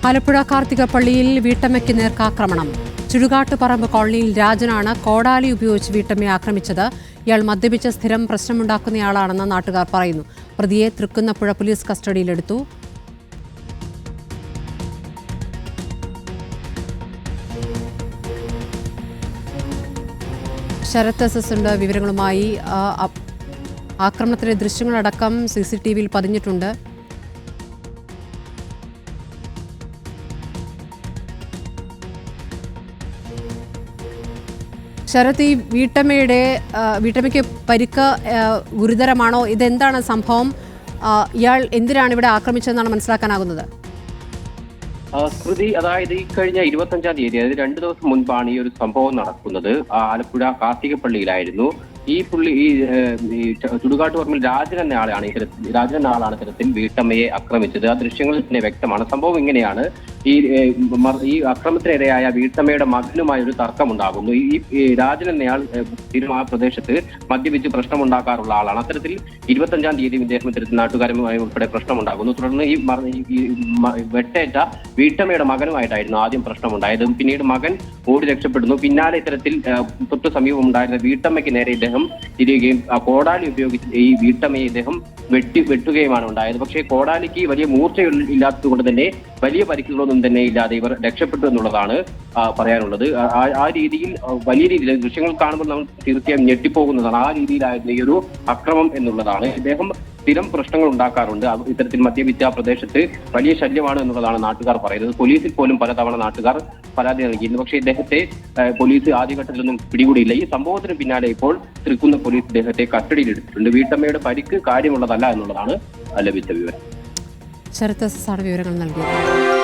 ആലപ്പുഴ കാർത്തികപ്പള്ളിയിൽ വീട്ടമ്മയ്ക്ക് നേർക്കാക്രമണം. ചുടുകാട്ടുപറമ്പ് കോളനിയിൽ രാജനാണ് കോടാലി ഉപയോഗിച്ച് വീട്ടമ്മയെ ആക്രമിച്ചത്. ഇയാൾ മദ്യപിച്ച് സ്ഥിരം പ്രശ്നമുണ്ടാക്കുന്നയാളാണെന്ന് നാട്ടുകാർ പറയുന്നു. പ്രതിയെ തൃക്കുന്നപ്പുഴ പോലീസ് കസ്റ്റഡിയിലെടുത്തു. ശരത് എസ് ഉണ്ട് വിവരങ്ങളുമായി. ആക്രമണത്തിലെ ദൃശ്യങ്ങളടക്കം CCTV-യിൽ പതിഞ്ഞിട്ടുണ്ട്. ശരത്, ഈ വീട്ടമ്മയ്ക്ക് പരിക്ക് ഗുരുതരമാണോ? ഇതെന്താണ് സംഭവം? ഇയാൾ എന്തിനാണ് ഇവിടെ ആക്രമിച്ചതെന്നാണ് മനസ്സിലാക്കാനാകുന്നത്? കൃതി അതായത് ഈ കഴിഞ്ഞ 25-ാം തീയതി, അതായത് 2 ദിവസം മുൻപാണ് ഈ ഒരു സംഭവം നടക്കുന്നത്. ആലപ്പുഴ കാർത്തികപ്പള്ളിയിലായിരുന്നു. ഈ ചുടുകാട്ടുപറമ്പിൽ രാജൻ എന്ന ആളാണ് ഇത്തരത്തിൽ വീട്ടമ്മയെ ആക്രമിച്ചത്. ആ ദൃശ്യങ്ങളിൽ തന്നെ വ്യക്തമാണ്. സംഭവം ഇങ്ങനെയാണ്. ഈ അക്രമത്തിനിരയായ വീട്ടമ്മയുടെ മകനുമായി ഒരു തർക്കമുണ്ടാകുന്നു. ഈ രാജൻ എന്നയാൾ സ്ഥിരം ആ പ്രദേശത്ത് മദ്യപിച്ച് പ്രശ്നമുണ്ടാക്കാറുള്ള ആളാണ്. അത്തരത്തിൽ 25-ാം തീയതി ഇദ്ദേഹം ഇത്തരത്തിൽ നാട്ടുകാരുമായി ഉൾപ്പെടെ പ്രശ്നമുണ്ടാകുന്നു. തുടർന്ന് ഈ വെട്ടേറ്റ വീട്ടമ്മയുടെ മകനുമായിട്ടായിരുന്നു ആദ്യം പ്രശ്നമുണ്ടായത്. പിന്നീട് മകൻ ഓടി രക്ഷപ്പെടുന്നു. പിന്നാലെ ഇത്തരത്തിൽ തൊട്ടു സമീപം ഉണ്ടായിരുന്ന വീട്ടമ്മയ്ക്ക് നേരെ ഇദ്ദേഹം തിരിയുകയും കോടാലി ഉപയോഗിച്ച് ഈ വീട്ടമ്മയെ ഇദ്ദേഹം വെട്ടുകയുമാണ് ഉണ്ടായത്. പക്ഷേ കോടാലിക്ക് വലിയ മൂർച്ചയില്ലാത്തത് കൊണ്ട് തന്നെ വലിയ പരിക്കുകളൊന്നും തന്നെ ഇല്ലാതെ ഇവർ രക്ഷപ്പെട്ടു എന്നുള്ളതാണ് പറയാനുള്ളത്. ആ രീതിയിൽ വലിയ രീതിയിൽ ദൃശ്യങ്ങൾ കാണുമ്പോൾ നമ്മൾ തീർച്ചയായും ഞെട്ടിപ്പോകുന്നതാണ്. ആ രീതിയിലായിരുന്നു ഈ ഒരു അക്രമം എന്നുള്ളതാണ്. ഇദ്ദേഹം സ്ഥിരം പ്രശ്നങ്ങൾ ഉണ്ടാക്കാറുണ്ട്. ഇത്തരത്തിൽ മദ്യപിച്ച പ്രദേശത്ത് വലിയ ശല്യമാണ് എന്നുള്ളതാണ് നാട്ടുകാർ പറയുന്നത്. പോലീസിൽ പോലും പലതവണ നാട്ടുകാർ പരാതി നൽകിയിരുന്നു. പക്ഷേ ഇദ്ദേഹത്തെ പോലീസ് ആദ്യഘട്ടത്തിലൊന്നും പിടികൂടിയില്ല. ഈ സംഭവത്തിന് പിന്നാലെ ഇപ്പോൾ തൃക്കുന്ന പോലീസ് ഇദ്ദേഹത്തെ കസ്റ്റഡിയിലെടുത്തിട്ടുണ്ട്. വീട്ടമ്മയുടെ പരിക്ക് കാര്യമുള്ളതല്ല എന്നുള്ളതാണ് ലഭിച്ച വിവരം. ശരത് വിവരങ്ങൾ നൽകിയത്.